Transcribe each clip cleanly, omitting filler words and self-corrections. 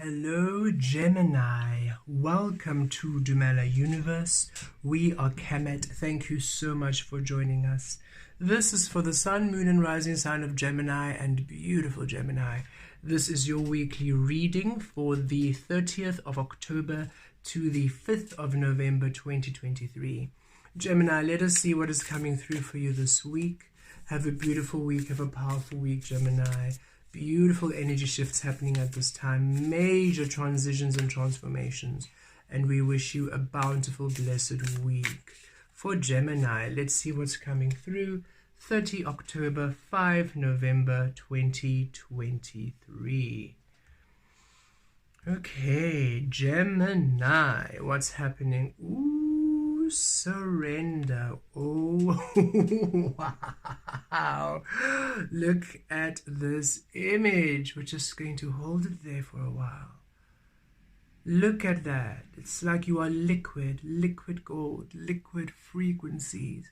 Hello Gemini, welcome to Dumela Universe. We are Kemet. Thank you so much for joining us. This is for the Sun, Moon and Rising sign of Gemini and beautiful Gemini. This is your weekly reading for the 30th of October to the 5th of November 2023. Gemini, let us see what is coming through for you this week. Have a beautiful week, have a powerful week, Gemini. Beautiful energy shifts happening at this time, major transitions and transformations, and we wish you a bountiful, blessed week. For Gemini, let's see what's coming through. 30 October, 5 November 2023. Okay, Gemini, what's happening? Ooh, surrender. Oh, wow. Look at this image. We're just going to hold it there for a while. Look at that. It's like you are liquid gold, liquid frequencies.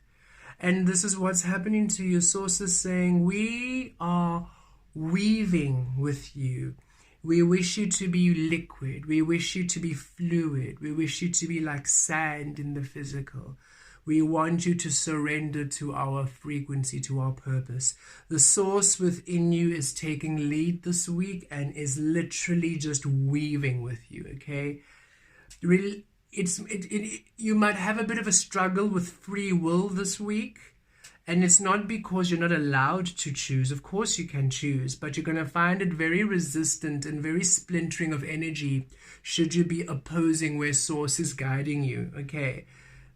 And this is what's happening to your sources, saying we are weaving with you. We wish you to be liquid. We wish you to be fluid. We wish you to be like sand in the physical. We want you to surrender to our frequency, to our purpose. The source within you is taking lead this week and is literally just weaving with you, okay? Really, you might have a bit of a struggle with free will this week. And it's not because you're not allowed to choose. Of course you can choose, but you're going to find it very resistant and very splintering of energy should you be opposing where source is guiding you, okay?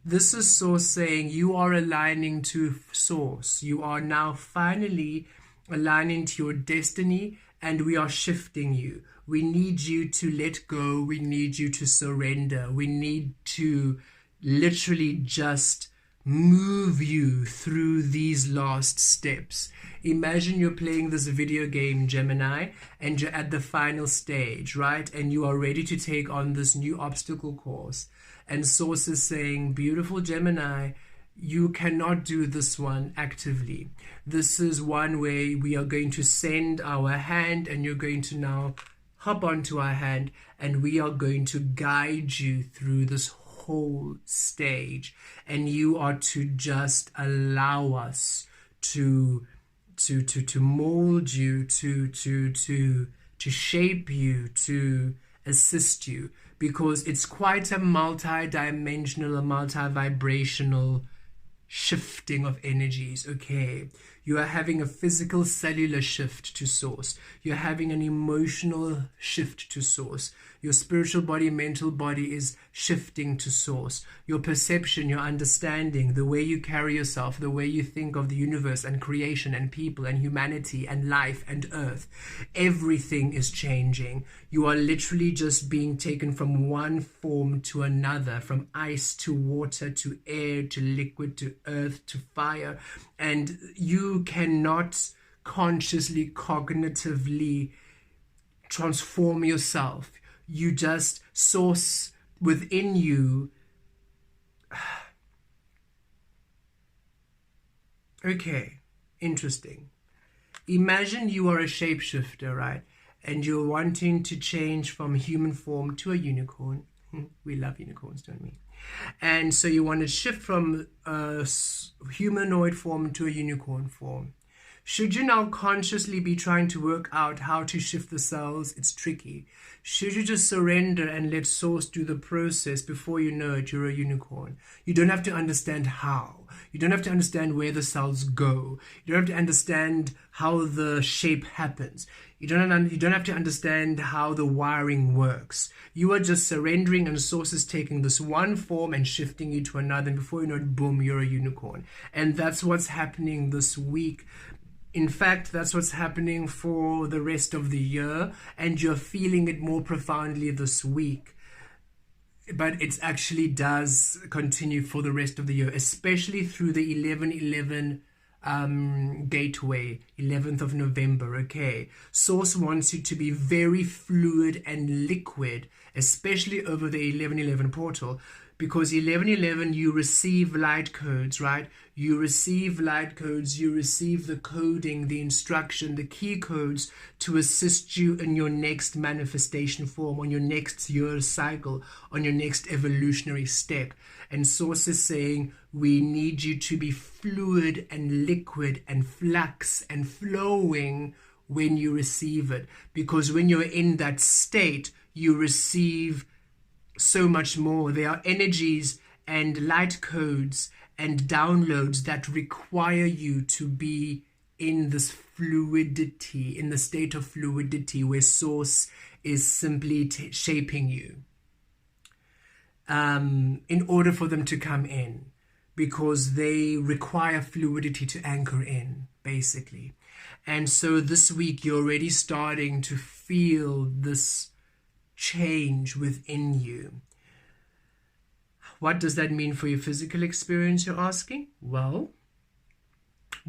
This is source saying you are aligning to source. You are now finally aligning to your destiny, and we are shifting you. We need you to let go. We need you to surrender. We need to literally just move you through these last steps. Imagine you're playing this video game, Gemini, and you're at the final stage, right? And you are ready to take on this new obstacle course. And source is saying, beautiful Gemini, you cannot do this one actively. This is one where we are going to send our hand, and you're going to now hop onto our hand, and we are going to guide you through this whole stage, and you are to just allow us to mold you, to shape you, to assist you, because it's quite a multi-dimensional, a multi-vibrational shifting of energies, okay? You are having a physical cellular shift to source. You're having an emotional shift to source. Your spiritual body, mental body is shifting to source. Your perception, your understanding, the way you carry yourself, the way you think of the universe and creation and people and humanity and life and earth, everything is changing. You are literally just being taken from one form to another, from ice to water to air to liquid to earth to fire, and you cannot consciously, cognitively transform yourself. You just source within you. Okay, interesting. Imagine you are a shapeshifter, right? And you're wanting to change from human form to a unicorn. We love unicorns, don't we? And so you want to shift from a humanoid form to a unicorn form. Should you now consciously be trying to work out how to shift the cells, it's tricky. Should you just surrender and let source do the process, before you know it, you're a unicorn. You don't have to understand how. You don't have to understand where the cells go. You don't have to understand how the shape happens. You don't have to understand how the wiring works. You are just surrendering, and source is taking this one form and shifting you to another, and before you know it, boom, you're a unicorn. And that's what's happening this week. In fact, that's what's happening for the rest of the year, and you're feeling it more profoundly this week. But it actually does continue for the rest of the year, especially through the 11/11 gateway, 11th of November, okay? Source wants you to be very fluid and liquid, especially over the 11/11 portal, because 1111, you receive light codes, right? You receive light codes, you receive the coding, the instruction, the key codes to assist you in your next manifestation form, on your next year cycle, on your next evolutionary step. And Source is saying, we need you to be fluid and liquid and flux and flowing when you receive it. Because when you're in that state, you receive so much more. There are energies and light codes and downloads that require you to be in this fluidity, in the state of fluidity where Source is simply shaping you, in order for them to come in, because they require fluidity to anchor in, basically. And so this week you're already starting to feel this change within you. What does that mean for your physical experience, you're asking? Well,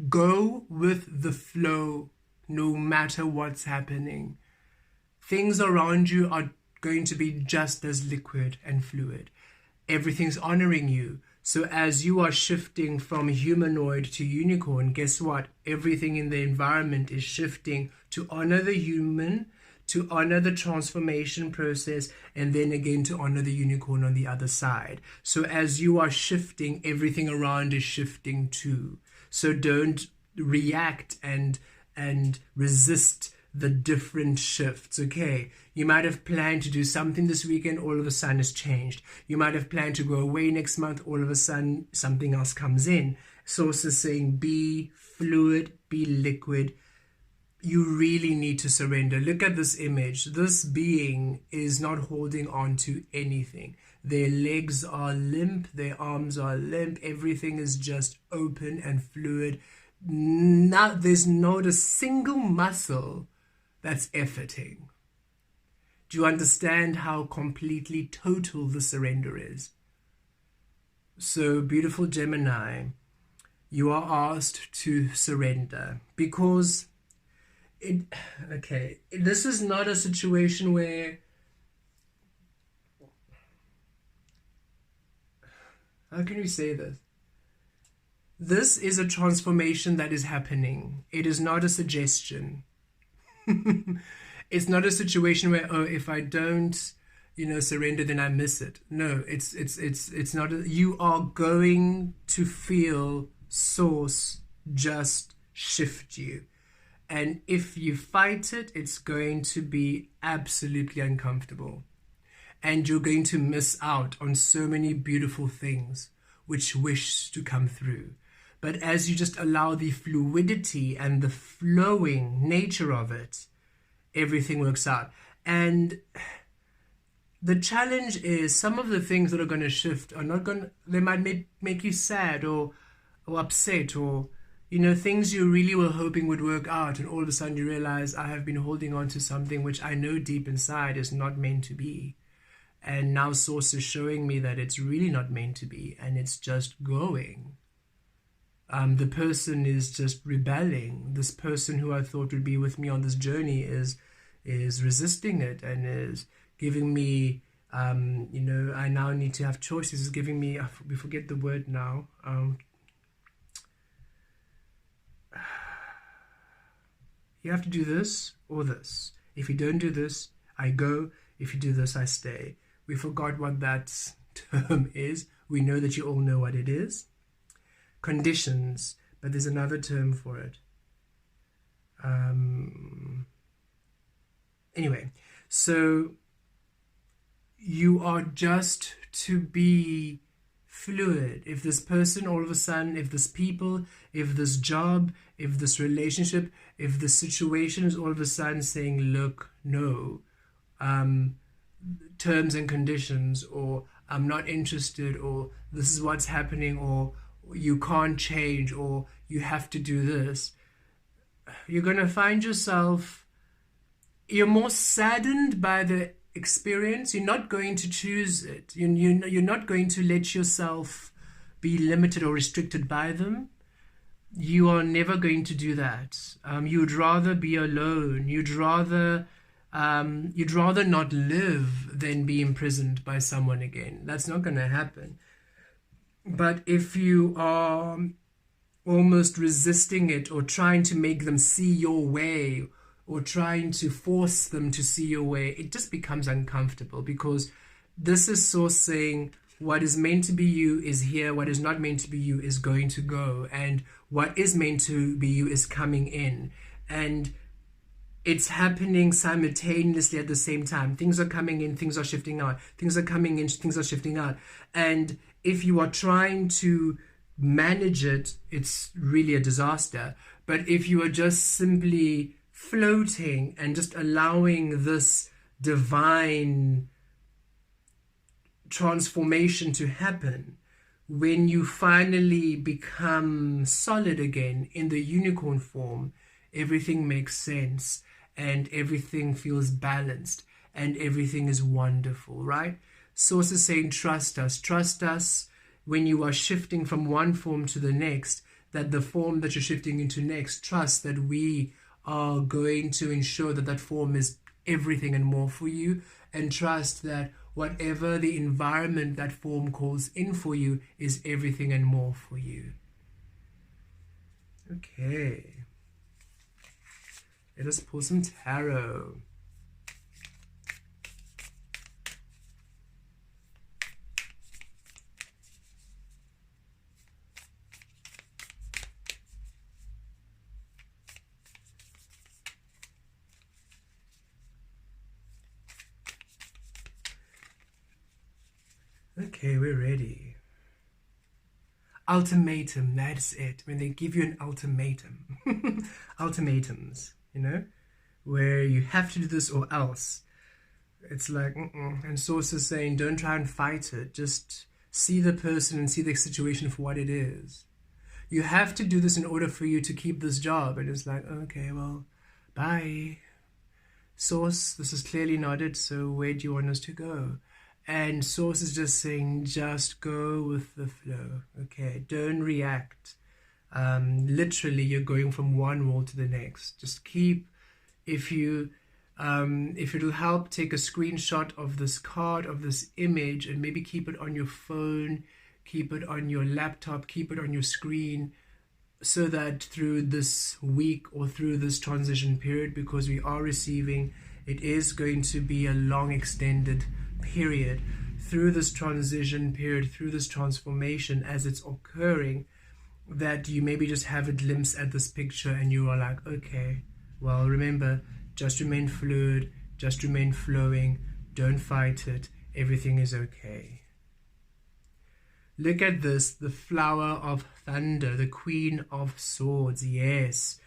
go with the flow no matter what's happening. Things around you are going to be just as liquid and fluid. Everything's honoring you. So as you are shifting from humanoid to unicorn, guess what? Everything in the environment is shifting to honor the human, to honor the transformation process, and then again to honor the unicorn on the other side. So as you are shifting, everything around is shifting too. So don't react and resist the different shifts, okay? You might have planned to do something this weekend, all of a sudden it's changed. You might have planned to go away next month, all of a sudden something else comes in. Source is saying, be fluid, be liquid. You really need to surrender. Look at this image. This being is not holding on to anything. Their legs are limp, their arms are limp, everything is just open and fluid. Now there's not a single muscle that's efforting. Do you understand how completely total the surrender is? So, beautiful Gemini, you are asked to surrender because this is not a situation where, how can we say this? This is a transformation that is happening. It is not a suggestion. It's not a situation where, oh, if I don't, surrender, then I miss it. No, it's not. You are going to feel Source just shift you. And if you fight it, it's going to be absolutely uncomfortable. And you're going to miss out on so many beautiful things which wish to come through. But as you just allow the fluidity and the flowing nature of it, everything works out. And the challenge is some of the things that are going to shift are not going. They might make you sad or upset, or things you really were hoping would work out, and all of a sudden you realize, I have been holding on to something which I know deep inside is not meant to be. And now Source is showing me that it's really not meant to be, and it's just going. The person is just rebelling. This person who I thought would be with me on this journey is resisting it and is giving me, I now need to have choices. Is giving me, we forget the word now. You have to do this or this. If you don't do this, I go. If you do this, I stay. We forgot what that term is. We know that you all know what it is. Conditions, but there's another term for it. Anyway, so you are just to be fluid. If this person all of a sudden, if this people, if this job, if this relationship, if the situation is all of a sudden saying, look, no, terms and conditions, or I'm not interested, or this is what's happening, or you can't change, or you have to do this, you're going to find yourself, you're more saddened by the experience. You're not going to choose it. You're not going to let yourself be limited or restricted by them. You are never going to do that. You'd rather be alone. You'd rather You'd rather not live than be imprisoned by someone again. That's not going to happen. But if you are almost resisting it, or trying to make them see your way, or trying to force them to see your way, it just becomes uncomfortable, because this is Source saying what is meant to be you is here, what is not meant to be you is going to go, and what is meant to be you is coming in. And it's happening simultaneously at the same time. Things are coming in, things are shifting out. Things are coming in, things are shifting out. And if you are trying to manage it, it's really a disaster. But if you are just simply floating and just allowing this divine transformation to happen, when you finally become solid again in the unicorn form, everything makes sense and everything feels balanced and everything is wonderful, right? Source is saying, trust us. Trust us when you are shifting from one form to the next, that the form that you're shifting into next, trust that we are going to ensure that that form is everything and more for you, and trust that whatever the environment that form calls in for you is everything and more for you. Okay. Let us pull some tarot. Okay, we're ready. Ultimatum, that's it. When they give you an ultimatum. Ultimatums, you know, where you have to do this or else. It's like, and Source is saying, don't try and fight it. Just see the person and see the situation for what it is. You have to do this in order for you to keep this job. And it's like, okay, well, bye. Source, this is clearly not it, so where do you want us to go? And Source is just saying, just go with the flow. Okay, don't react. Literally, you're going from one wall to the next. Just keep, if it'll help, take a screenshot of this card, of this image, and maybe keep it on your phone, keep it on your laptop, keep it on your screen, so that through this week or through this transition period, because we are receiving, it is going to be a long extended period, through this transition period, through this transformation as it's occurring, that you maybe just have a glimpse at this picture and you are like, okay, well, remember, just remain fluid, just remain flowing, don't fight it, everything is okay. Look at this, the flower of thunder, the Queen of Swords, yes.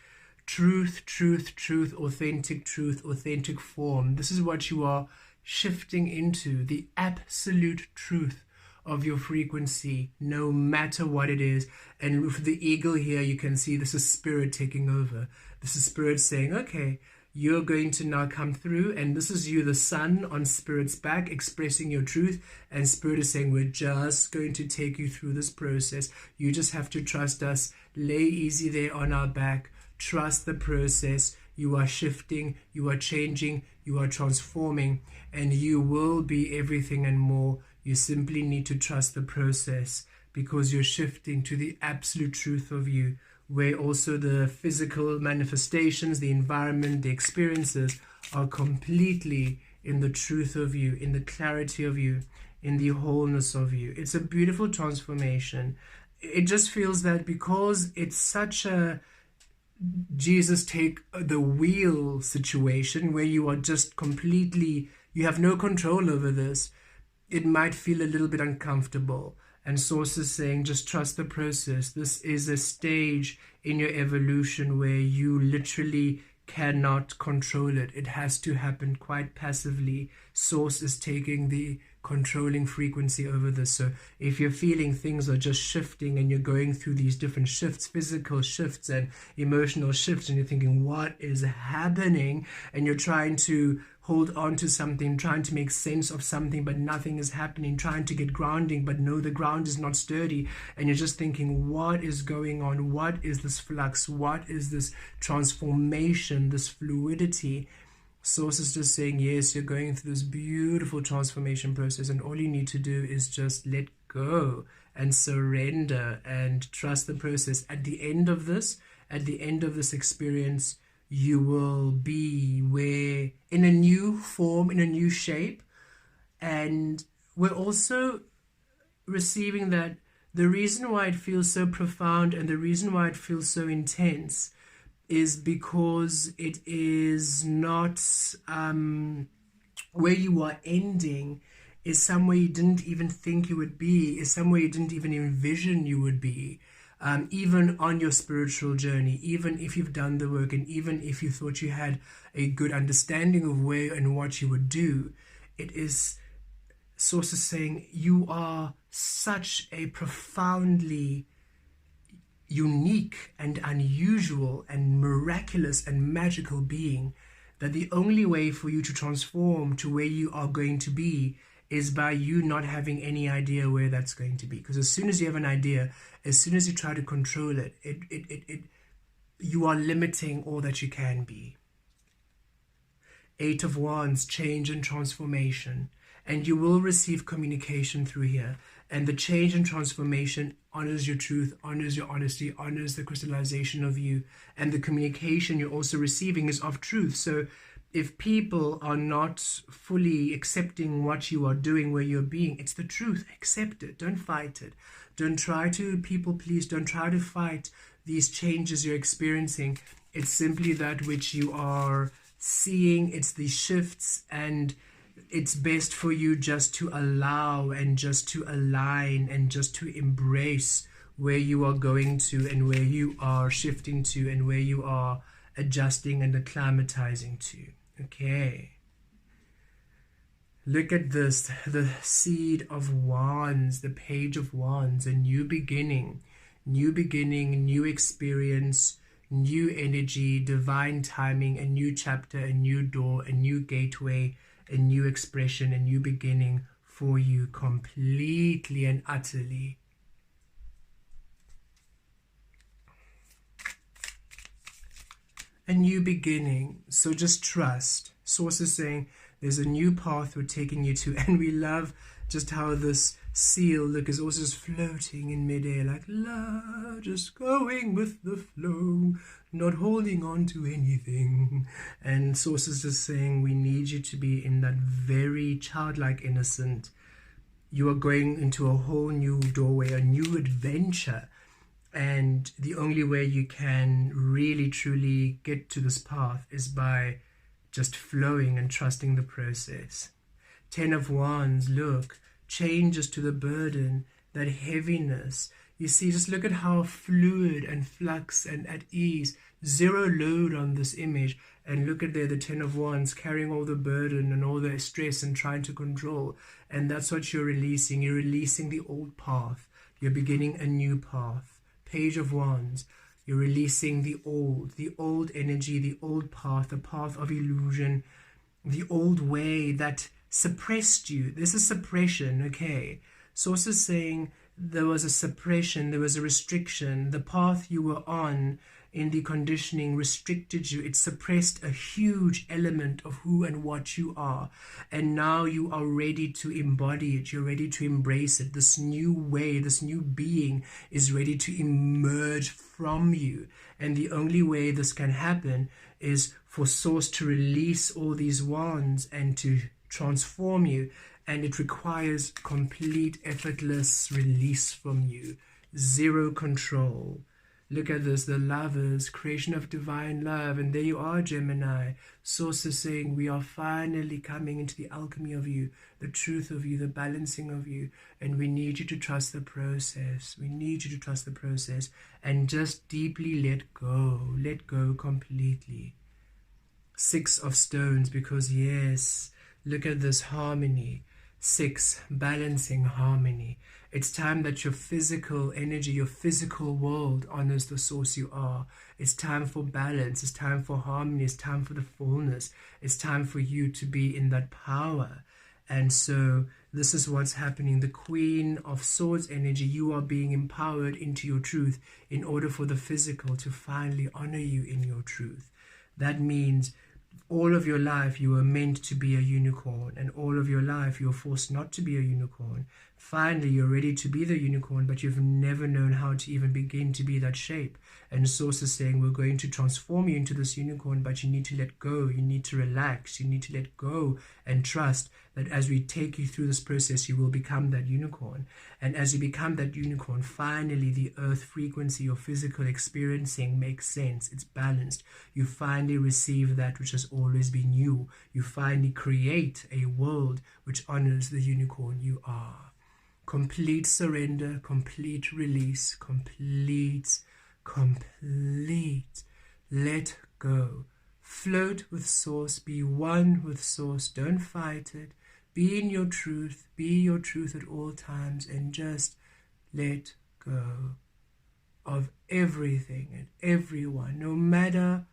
Truth, truth, truth, authentic form. This is what you are shifting into, the absolute truth of your frequency, no matter what it is. And with the eagle here, you can see this is spirit taking over. This is spirit saying, okay, you're going to now come through, and this is you, the sun, on spirit's back, expressing your truth, and spirit is saying, we're just going to take you through this process. You just have to trust us, lay easy there on our back, trust the process. You are shifting, you are changing, you are transforming, and you will be everything and more. You simply need to trust the process, because you're shifting to the absolute truth of you, where also the physical manifestations, the environment, the experiences are completely in the truth of you, in the clarity of you, in the wholeness of you. It's a beautiful transformation. It just feels that because it's such a Jesus take the wheel situation, where you are just completely, you have no control over this, it might feel a little bit uncomfortable. And Source is saying, just trust the process. This is a stage in your evolution where you literally cannot control it. It has to happen quite passively. Source is taking the controlling frequency over this. So if you're feeling things are just shifting and you're going through these different shifts, physical shifts and emotional shifts, and you're thinking, what is happening? And you're trying to hold on to something, trying to make sense of something, but nothing is happening, trying to get grounding, but no, the ground is not sturdy. And you're just thinking, what is going on? What is this flux? What is this transformation, this fluidity? Source is just saying, yes, you're going through this beautiful transformation process, and all you need to do is just let go and surrender and trust the process. At the end of this experience, you will be where, in a new form, in a new shape. And we're also receiving that the reason why it feels so profound and the reason why it feels so intense is because it is not where you are ending is somewhere you didn't even think you would be, is somewhere you didn't even envision you would be, even on your spiritual journey, even if you've done the work and even if you thought you had a good understanding of where and what you would do. It is sources saying you are such a profoundly unique and unusual and miraculous and magical being that the only way for you to transform to where you are going to be is by you not having any idea where that's going to be. Because as soon as you have an idea, as soon as you try to control it, you are limiting all that you can be. 8 of Wands, change and transformation. And you will receive communication through here. And the change and transformation honors your truth, honors your honesty, honors the crystallization of you. And the communication you're also receiving is of truth. So if people are not fully accepting what you are doing, where you're being, it's the truth. Accept it. Don't fight it. Don't try to people please. Don't try to fight these changes you're experiencing. It's simply that which you are seeing. It's the shifts, and it's best for you just to allow and just to align and just to embrace where you are going to and where you are shifting to and where you are adjusting and acclimatizing to. Okay. Look at this, the Seed of Wands, the Page of Wands, a new beginning, new experience, new energy, divine timing, a new chapter, a new door, a new gateway, a new expression, a new beginning for you completely and utterly. A new beginning. So just trust. Source is saying there's a new path we're taking you to, and we love just how this seal, look, is also just floating in midair, like love, just going with the flow, not holding on to anything. And Source is just saying we need you to be in that very childlike innocent. You are going into a whole new doorway, a new adventure. And the only way you can really truly get to this path is by just flowing and trusting the process. 10 of Wands, look, changes to the burden, that heaviness. You see, just look at how fluid and flux and at ease, zero load on this image. And look at there, the 10 of Wands carrying all the burden and all the stress and trying to control. And that's what you're releasing. You're releasing the old path. You're beginning a new path. Page of Wands, you're releasing the old energy, the old path, the path of illusion, the old way that suppressed you. This is suppression, okay? Source is saying there was a suppression, there was a restriction. The path you were on in the conditioning restricted you. It suppressed a huge element of who and what you are. And now you are ready to embody it. You're ready to embrace it. This new way, this new being is ready to emerge from you. And the only way this can happen is for Source to release all these wands and to transform you. And it requires complete effortless release from you. Zero control. Look at this, the Lovers, creation of divine love. And there you are, Gemini. Source is saying we are finally coming into the alchemy of you, the truth of you, the balancing of you. And we need you to trust the process. We need you to trust the process and just deeply let go completely. 6 of Stones, because yes, look at this harmony. 6, balancing harmony. It's time that your physical energy, your physical world honors the source you are. It's time for balance. It's time for harmony. It's time for the fullness. It's time for you to be in that power. And so this is what's happening. The Queen of Swords energy, you are being empowered into your truth in order for the physical to finally honor you in your truth. That means all of your life you were meant to be a unicorn, and all of your life you were forced not to be a unicorn. Finally, you're ready to be the unicorn, but you've never known how to even begin to be that shape. And Source is saying, we're going to transform you into this unicorn, but you need to let go, you need to relax, you need to let go and trust that as we take you through this process, you will become that unicorn. And as you become that unicorn, finally the earth frequency, your physical experiencing makes sense, it's balanced. You finally receive that which has always been you. You finally create a world which honors the unicorn you are. Complete surrender, complete release, complete. Let go. Float with Source, be one with Source, don't fight it. Be in your truth, be your truth at all times, and just let go of everything and everyone, no matter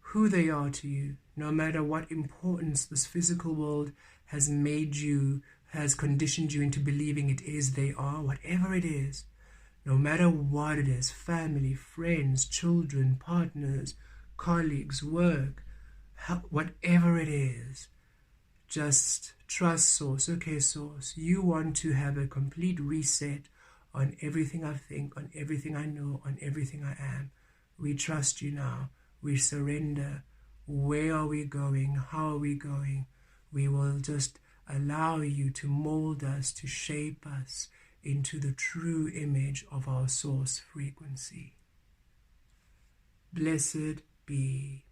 who they are to you, no matter what importance this physical world has made you, has conditioned you into believing it is, they are, whatever it is, no matter what it is, family, friends, children, partners, colleagues, work, whatever it is, just trust Source. Okay, Source, you want to have a complete reset on everything I think, on everything I know, on everything I am. We trust you now. We surrender. Where are we going? How are we going? We will just allow you to mold us, to shape us into the true image of our Source frequency. Blessed be.